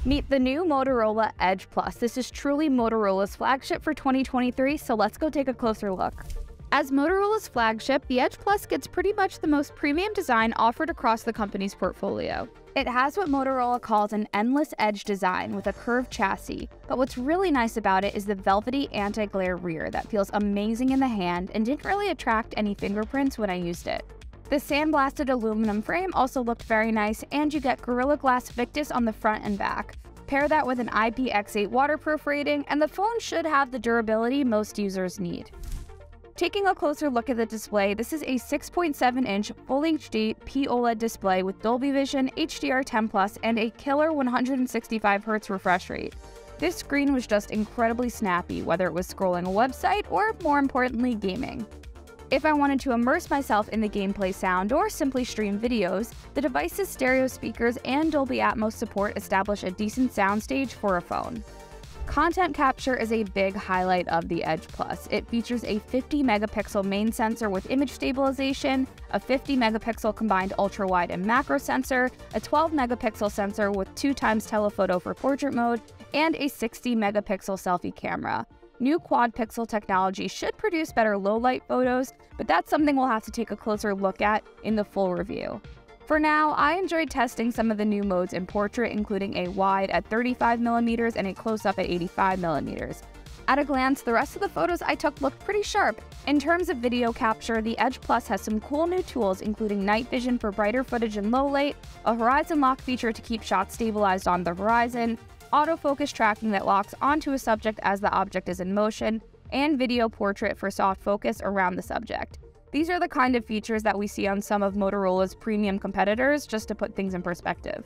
Meet the new Motorola Edge Plus. This is truly Motorola's flagship for 2023, so let's go take a closer look. As Motorola's flagship, the Edge Plus gets pretty much the most premium design offered across the company's portfolio. It has what Motorola calls an endless edge design with a curved chassis, but what's really nice about it is the velvety anti-glare rear that feels amazing in the hand and didn't really attract any fingerprints when I used it. The sandblasted aluminum frame also looked very nice, and you get Gorilla Glass Victus on the front and back. Pair that with an IPX8 waterproof rating, and the phone should have the durability most users need. Taking a closer look at the display, this is a 6.7-inch Full HD POLED display with Dolby Vision, HDR10+, and a killer 165Hz refresh rate. This screen was just incredibly snappy, whether it was scrolling a website or, more importantly, gaming. If I wanted to immerse myself in the gameplay sound or simply stream videos, the device's stereo speakers and Dolby Atmos support establish a decent soundstage for a phone. Content capture is a big highlight of the Edge Plus. It features a 50-megapixel main sensor with image stabilization, a 50-megapixel combined ultra-wide and macro sensor, a 12-megapixel sensor with 2x telephoto for portrait mode, and a 60-megapixel selfie camera. New quad-pixel technology should produce better low-light photos, but that's something we'll have to take a closer look at in the full review. For now, I enjoyed testing some of the new modes in portrait, including a wide at 35mm and a close-up at 85mm. At a glance, the rest of the photos I took looked pretty sharp. In terms of video capture, the Edge Plus has some cool new tools, including night vision for brighter footage in low light, a horizon lock feature to keep shots stabilized on the horizon, autofocus tracking that locks onto a subject as the object is in motion, and video portrait for soft focus around the subject. These are the kind of features that we see on some of Motorola's premium competitors, just to put things in perspective.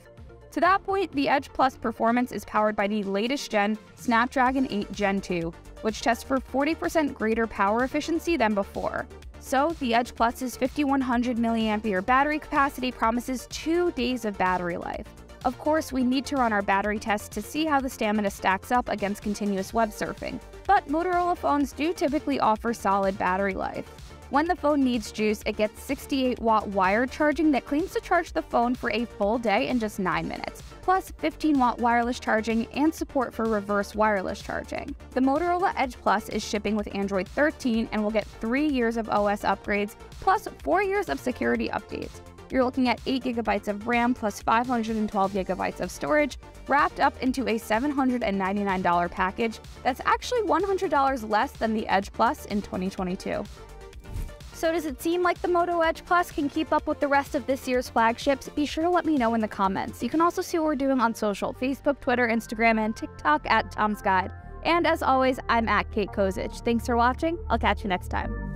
To that point, the Edge Plus performance is powered by the latest gen Snapdragon 8 Gen 2, which tests for 40% greater power efficiency than before. So, the Edge Plus's 5100 mAh battery capacity promises 2 days of battery life. Of course, we need to run our battery tests to see how the stamina stacks up against continuous web surfing, but Motorola phones do typically offer solid battery life. When the phone needs juice, it gets 68-watt wired charging that claims to charge the phone for a full day in just 9 minutes, plus 15-watt wireless charging and support for reverse wireless charging. The Motorola Edge Plus is shipping with Android 13 and will get 3 years of OS upgrades, plus 4 years of security updates. You're looking at 8GB of RAM plus 512GB of storage, wrapped up into a $799 package that's actually $100 less than the Edge Plus in 2022. So does it seem like the Moto Edge Plus can keep up with the rest of this year's flagships? Be sure to let me know in the comments. You can also see what we're doing on social: Facebook, Twitter, Instagram, and TikTok at Tom's Guide. And as always, I'm at Kate Kozich. Thanks for watching. I'll catch you next time.